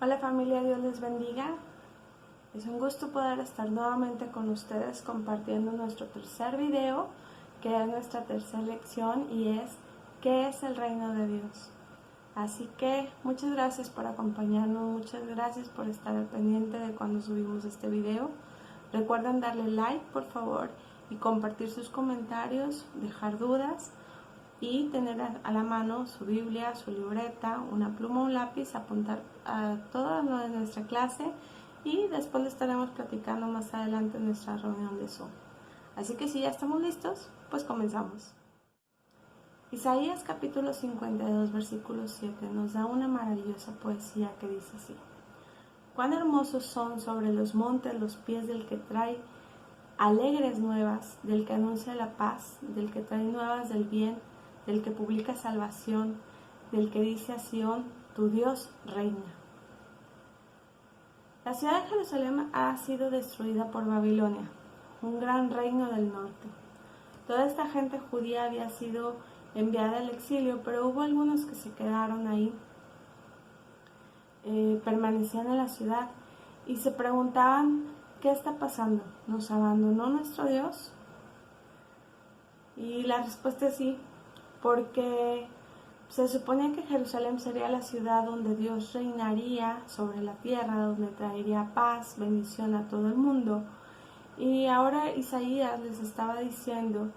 Hola familia, Dios les bendiga. Es un gusto poder estar nuevamente con ustedes compartiendo nuestro tercer video, que es nuestra tercera lección y es ¿qué es el reino de Dios? Así que muchas gracias por acompañarnos, muchas gracias por estar al pendiente de cuando subimos este video. Recuerden darle like por favor y compartir sus comentarios, dejar dudas y tener a la mano su Biblia, su libreta, una pluma, un lápiz, apuntar a todo lo de nuestra clase y después le estaremos platicando más adelante en nuestra reunión de Zoom. Así que si ya estamos listos, pues comenzamos. Isaías capítulo 52 versículo 7 nos da una maravillosa poesía que dice así: cuán hermosos son sobre los montes los pies del que trae alegres nuevas, del que anuncia la paz, del que trae nuevas del bien, del que publica salvación, del que dice a Sión, tu Dios reina. La ciudad de Jerusalén ha sido destruida por Babilonia, un gran reino del norte. Toda esta gente judía había sido enviada al exilio, pero hubo algunos que se quedaron ahí, permanecían en la ciudad y se preguntaban, ¿qué está pasando? ¿Nos abandonó nuestro Dios? Y la respuesta es sí, porque se suponía que Jerusalén sería la ciudad donde Dios reinaría sobre la tierra, donde traería paz, bendición a todo el mundo. Y ahora Isaías les estaba diciendo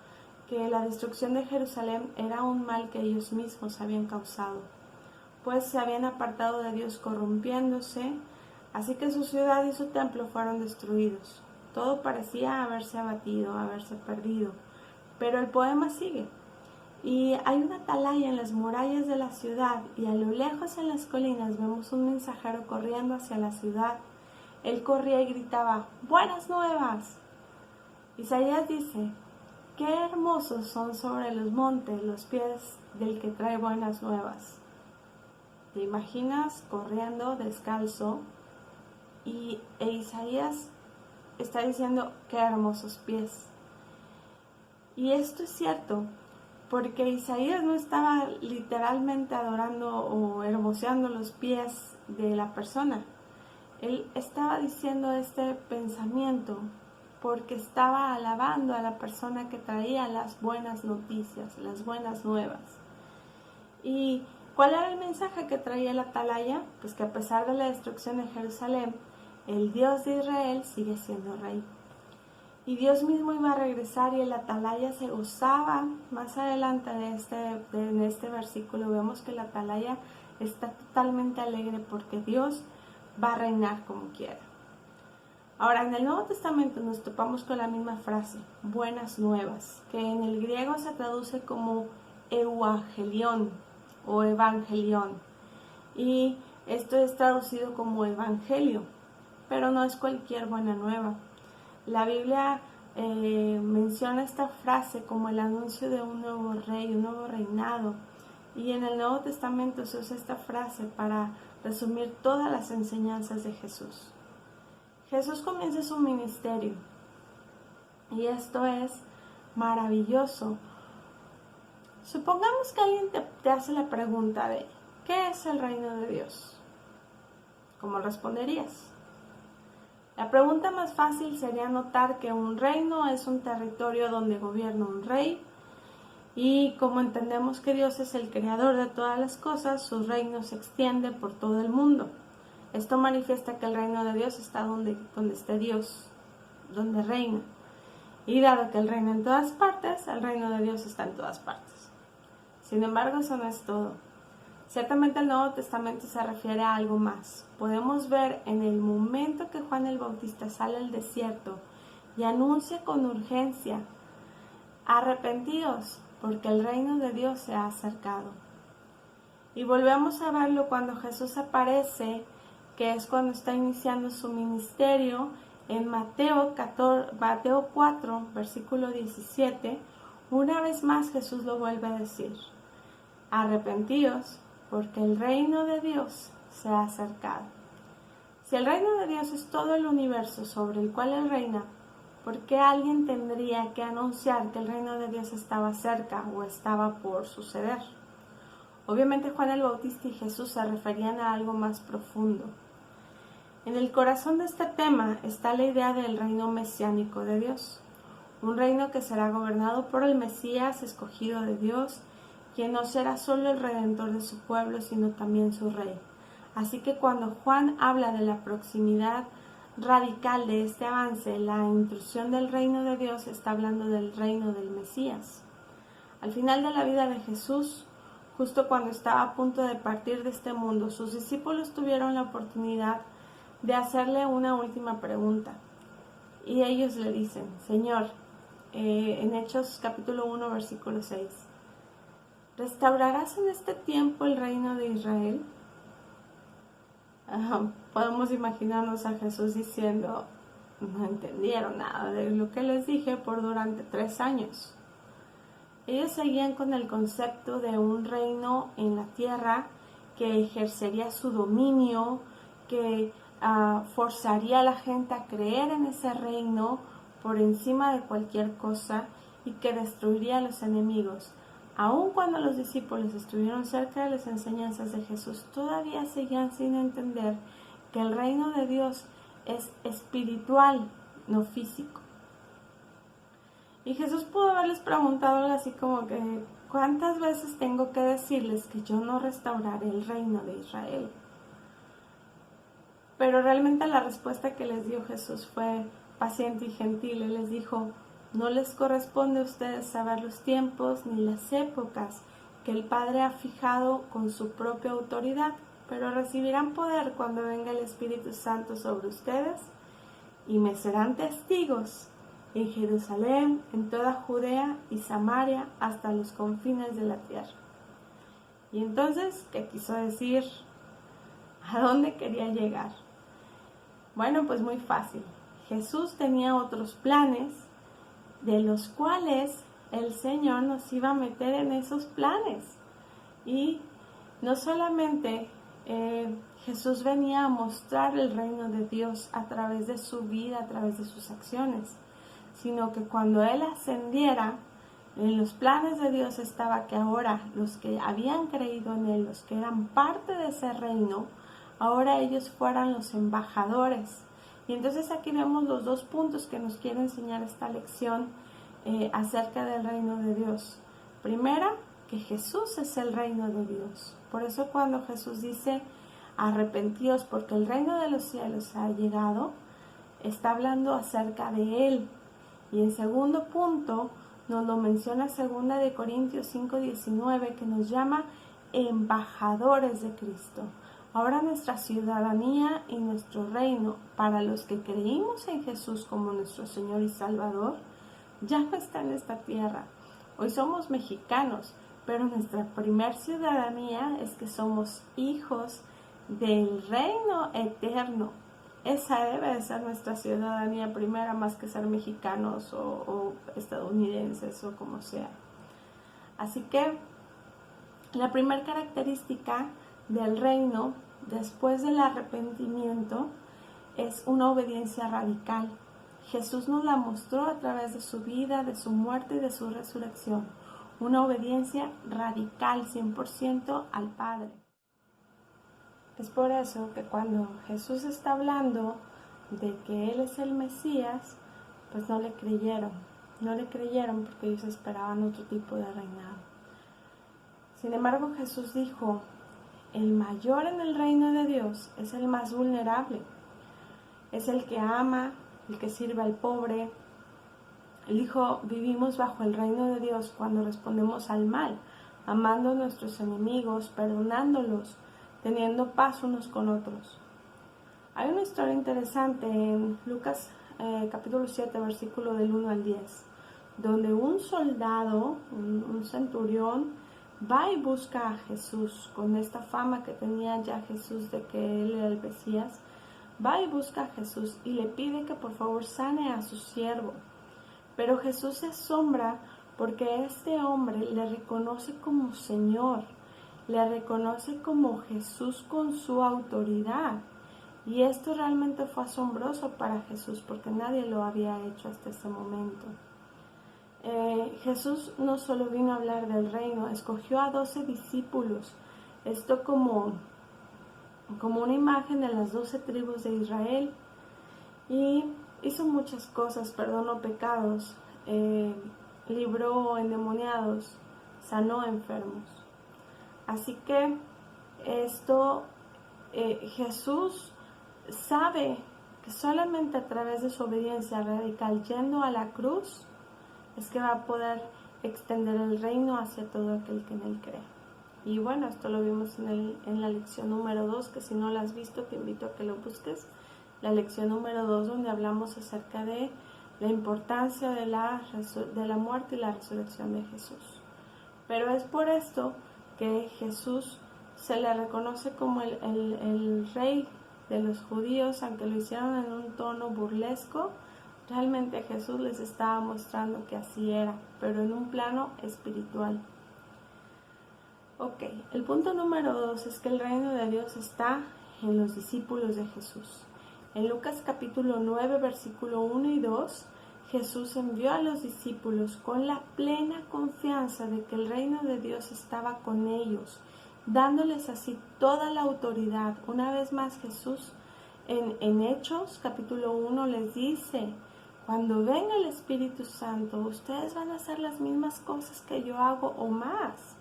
que la destrucción de Jerusalén era un mal que ellos mismos habían causado, pues se habían apartado de Dios corrompiéndose, así que su ciudad y su templo fueron destruidos. Todo parecía haberse abatido, haberse perdido, pero el poema sigue. Y hay una atalaya en las murallas de la ciudad y a lo lejos en las colinas vemos un mensajero corriendo hacia la ciudad. Él corría y gritaba, ¡buenas nuevas! Isaías dice, qué hermosos son sobre los montes los pies del que trae buenas nuevas. ¿Te imaginas corriendo descalzo? E Isaías está diciendo, qué hermosos pies. Y esto es cierto, porque Isaías no estaba literalmente adorando o hermoseando los pies de la persona. Él estaba diciendo este pensamiento porque estaba alabando a la persona que traía las buenas noticias, las buenas nuevas. ¿Y cuál era el mensaje que traía la atalaya? Pues que a pesar de la destrucción de Jerusalén, el Dios de Israel sigue siendo rey. Y Dios mismo iba a regresar y el atalaya se gozaba. Más adelante en este versículo vemos que la atalaya está totalmente alegre porque Dios va a reinar como quiera. Ahora, en el Nuevo Testamento nos topamos con la misma frase, buenas nuevas, que en el griego se traduce como euangelión o evangelión. Y esto es traducido como evangelio, pero no es cualquier buena nueva. La Biblia menciona esta frase como el anuncio de un nuevo rey, un nuevo reinado. Y en el Nuevo Testamento se usa esta frase para resumir todas las enseñanzas de Jesús. Jesús comienza su ministerio y esto es maravilloso. Supongamos que alguien te hace la pregunta de ¿qué es el reino de Dios? ¿Cómo responderías? La pregunta más fácil sería notar que un reino es un territorio donde gobierna un rey y como entendemos que Dios es el creador de todas las cosas, su reino se extiende por todo el mundo. Esto manifiesta que el reino de Dios está donde esté Dios, donde reina. Y dado que Él reina en todas partes, el reino de Dios está en todas partes. Sin embargo, eso no es todo. Ciertamente el Nuevo Testamento se refiere a algo más. Podemos ver en el momento que Juan el Bautista sale al desierto y anuncia con urgencia, arrepentidos, porque el reino de Dios se ha acercado. Y volvemos a verlo cuando Jesús aparece, que es cuando está iniciando su ministerio, en Mateo 4, versículo 17, una vez más Jesús lo vuelve a decir, arrepentíos, porque el reino de Dios se ha acercado. Si el reino de Dios es todo el universo sobre el cual Él reina, ¿por qué alguien tendría que anunciar que el reino de Dios estaba cerca o estaba por suceder? Obviamente Juan el Bautista y Jesús se referían a algo más profundo. En el corazón de este tema está la idea del reino mesiánico de Dios, un reino que será gobernado por el Mesías escogido de Dios, quien no será solo el redentor de su pueblo, sino también su rey. Así que cuando Juan habla de la proximidad radical de este avance, la intrusión del reino de Dios, está hablando del reino del Mesías. Al final de la vida de Jesús, justo cuando estaba a punto de partir de este mundo, sus discípulos tuvieron la oportunidad de hacerle una última pregunta. Y ellos le dicen: Señor, en Hechos capítulo 1, versículo 6, ¿restaurarás en este tiempo el reino de Israel? Podemos imaginarnos a Jesús diciendo: no entendieron nada de lo que les dije durante 3 años. Ellos seguían con el concepto de un reino en la tierra que ejercería su dominio, que forzaría a la gente a creer en ese reino por encima de cualquier cosa y que destruiría a los enemigos. Aun cuando los discípulos estuvieron cerca de las enseñanzas de Jesús, todavía seguían sin entender que el reino de Dios es espiritual, no físico. Y Jesús pudo haberles preguntado algo así como que: ¿cuántas veces tengo que decirles que yo no restauraré el reino de Israel? Pero realmente la respuesta que les dio Jesús fue paciente y gentil. Él les dijo: no les corresponde a ustedes saber los tiempos ni las épocas que el Padre ha fijado con su propia autoridad, pero recibirán poder cuando venga el Espíritu Santo sobre ustedes y me serán testigos en Jerusalén, en toda Judea y Samaria, hasta los confines de la tierra. Y entonces, ¿qué quiso decir? ¿A dónde quería llegar? Bueno, pues muy fácil. Jesús tenía otros planes, de los cuales el Señor nos iba a meter en esos planes. Y no solamente Jesús venía a mostrar el reino de Dios a través de su vida, a través de sus acciones, sino que cuando Él ascendiera, en los planes de Dios estaba que ahora los que habían creído en Él, los que eran parte de ese reino, ahora ellos fueran los embajadores. Y entonces aquí vemos los 2 puntos que nos quiere enseñar esta lección acerca del reino de Dios. Primera, que Jesús es el reino de Dios. Por eso cuando Jesús dice: arrepentíos porque el reino de los cielos ha llegado, está hablando acerca de Él. Y en segundo punto, nos lo menciona 2 Corintios 5:19, que nos llama embajadores de Cristo. Ahora nuestra ciudadanía y nuestro reino, para los que creímos en Jesús como nuestro Señor y Salvador, ya no está en esta tierra. Hoy somos mexicanos, pero nuestra primer ciudadanía es que somos hijos del reino eterno. Esa debe de ser nuestra ciudadanía primera, más que ser mexicanos o estadounidenses o como sea. Así que la primera característica del reino después del arrepentimiento es una obediencia radical. Jesús nos la mostró a través de su vida, de su muerte y de su resurrección. Una obediencia radical, 100% al Padre. Es por eso que cuando Jesús está hablando de que Él es el Mesías, pues no le creyeron. No le creyeron porque ellos esperaban otro tipo de reinado. Sin embargo, Jesús dijo: el mayor en el reino de Dios es el más vulnerable. Es el que ama, el que sirve al pobre. Él dijo: vivimos bajo el reino de Dios cuando respondemos al mal, amando a nuestros enemigos, perdonándolos, teniendo paz unos con otros. Hay una historia interesante en Lucas capítulo 7, versículo del 1 al 10, donde un soldado, un centurión, va y busca a Jesús, con esta fama que tenía ya Jesús de que Él era el Mesías. Va y busca a Jesús y le pide que por favor sane a su siervo. Pero Jesús se asombra porque este hombre le reconoce como Señor, le reconoce como Jesús con su autoridad. Y esto realmente fue asombroso para Jesús porque nadie lo había hecho hasta ese momento. Jesús no solo vino a hablar del reino, escogió a 12 discípulos. Esto como como una imagen de las 12 tribus de Israel, y hizo muchas cosas, perdonó pecados, libró endemoniados, sanó enfermos. Así que Jesús sabe que solamente a través de su obediencia radical yendo a la cruz es que va a poder extender el reino hacia todo aquel que en él cree. Y bueno, esto lo vimos en la lección número 2, que si no la has visto te invito a que lo busques. La lección número 2, donde hablamos acerca de la importancia de la muerte y la resurrección de Jesús. Pero es por esto que Jesús se le reconoce como el rey de los judíos, aunque lo hicieron en un tono burlesco. Realmente Jesús les estaba mostrando que así era, pero en un plano espiritual. Ok, el punto número 2 es que el reino de Dios está en los discípulos de Jesús. En Lucas capítulo 9, versículo 1 y 2, Jesús envió a los discípulos con la plena confianza de que el reino de Dios estaba con ellos, dándoles así toda la autoridad. Una vez más Jesús en Hechos capítulo 1 les dice: cuando venga el Espíritu Santo, ustedes van a hacer las mismas cosas que yo hago o más.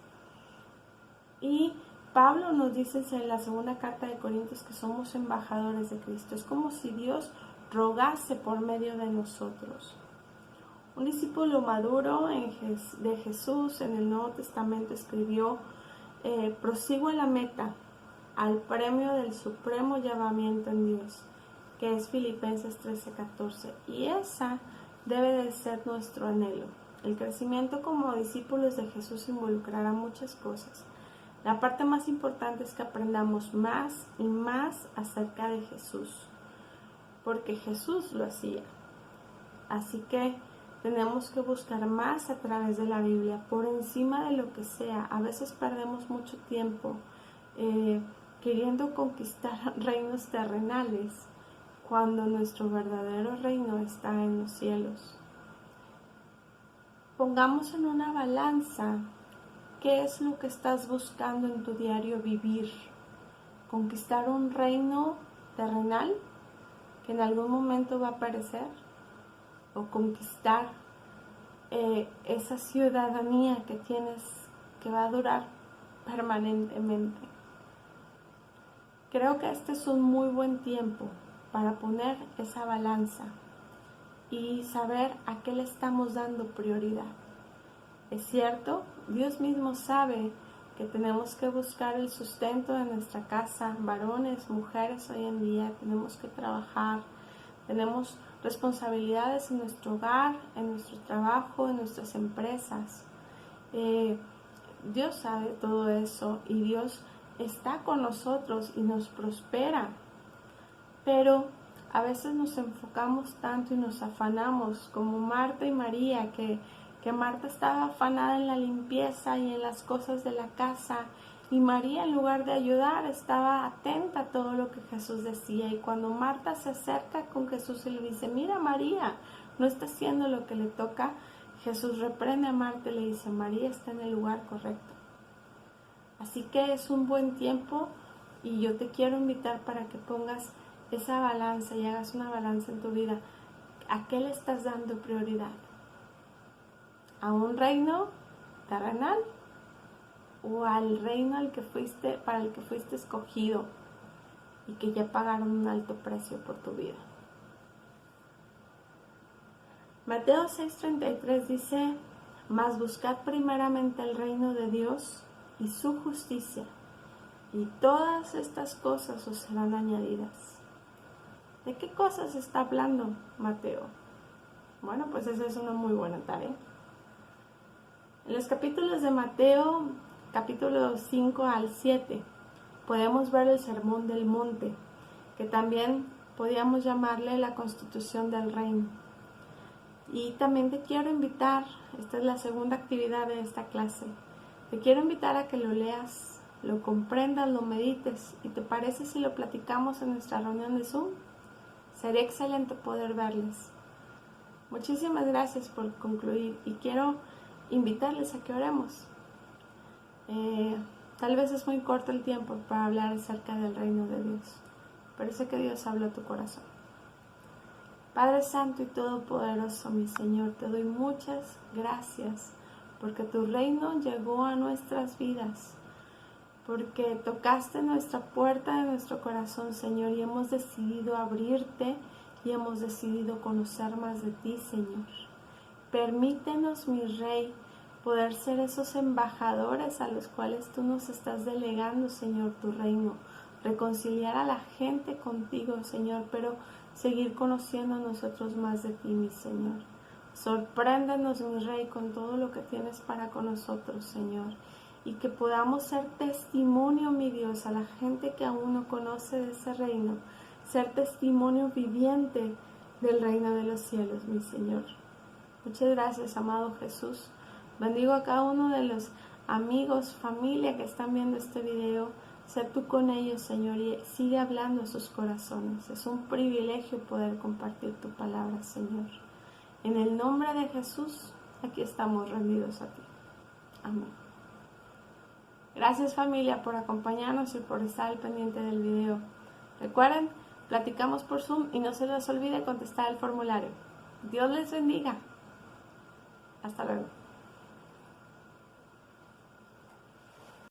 Y Pablo nos dice en la segunda carta de Corintios que somos embajadores de Cristo. Es como si Dios rogase por medio de nosotros. Un discípulo maduro de Jesús en el Nuevo Testamento escribió: prosigo a la meta, al premio del supremo llamamiento en Dios, que es Filipenses 13:14. Y esa debe de ser nuestro anhelo. El crecimiento como discípulos de Jesús involucrará muchas cosas. La parte más importante es que aprendamos más y más acerca de Jesús, porque Jesús lo hacía. Así que tenemos que buscar más a través de la Biblia, por encima de lo que sea. A veces perdemos mucho tiempo queriendo conquistar reinos terrenales, cuando nuestro verdadero reino está en los cielos. Pongamos en una balanza qué es lo que estás buscando en tu diario vivir. ¿Conquistar un reino terrenal que en algún momento va a aparecer? ¿O conquistar esa ciudadanía que tienes, que va a durar permanentemente? Creo que este es un muy buen tiempo para poner esa balanza y saber a qué le estamos dando prioridad. Es cierto, Dios mismo sabe que tenemos que buscar el sustento de nuestra casa, varones, mujeres hoy en día, tenemos que trabajar, tenemos responsabilidades en nuestro hogar, en nuestro trabajo, en nuestras empresas. Dios sabe todo eso y Dios está con nosotros y nos prospera. Pero a veces nos enfocamos tanto y nos afanamos, como Marta y María, que Marta estaba afanada en la limpieza y en las cosas de la casa, y María, en lugar de ayudar, estaba atenta a todo lo que Jesús decía. Y cuando Marta se acerca con Jesús y le dice: mira, María no está haciendo lo que le toca, Jesús reprende a Marta y le dice: María está en el lugar correcto. Así que es un buen tiempo y yo te quiero invitar para que pongas esa balanza y hagas una balanza en tu vida. ¿A qué le estás dando prioridad? ¿A un reino terrenal o al reino para el que fuiste escogido y que ya pagaron un alto precio por tu vida? Mateo 6:33 dice: mas buscad primeramente el reino de Dios y su justicia, y todas estas cosas os serán añadidas. ¿De qué cosas está hablando Mateo? Bueno, pues esa es una muy buena tarea. En los capítulos de Mateo, capítulos 5 al 7, podemos ver el Sermón del Monte, que también podríamos llamarle la constitución del reino. Y también te quiero invitar, esta es la segunda actividad de esta clase, te quiero invitar a que lo leas, lo comprendas, lo medites. ¿Y te parece si lo platicamos en nuestra reunión de Zoom? Sería excelente poder verles. Muchísimas gracias por concluir y quiero invitarles a que oremos. Tal vez es muy corto el tiempo para hablar acerca del reino de Dios, pero sé que Dios habla a tu corazón. Padre Santo y Todopoderoso, mi Señor, te doy muchas gracias porque tu reino llegó a nuestras vidas, porque tocaste nuestra puerta de nuestro corazón, Señor, y hemos decidido abrirte y hemos decidido conocer más de ti, Señor. Permítenos, mi Rey, poder ser esos embajadores a los cuales tú nos estás delegando, Señor, tu reino. Reconciliar a la gente contigo, Señor, pero seguir conociendo a nosotros más de ti, mi Señor. Sorpréndenos, mi Rey, con todo lo que tienes para con nosotros, Señor. Y que podamos ser testimonio, mi Dios, a la gente que aún no conoce de ese reino. Ser testimonio viviente del reino de los cielos, mi Señor. Muchas gracias, amado Jesús. Bendigo a cada uno de los amigos, familia que están viendo este video. Sé tú con ellos, Señor, y sigue hablando a sus corazones. Es un privilegio poder compartir tu palabra, Señor. En el nombre de Jesús, aquí estamos rendidos a ti. Amén. Gracias, familia, por acompañarnos y por estar al pendiente del video. Recuerden, platicamos por Zoom y no se les olvide contestar el formulario. Dios les bendiga. Hasta luego.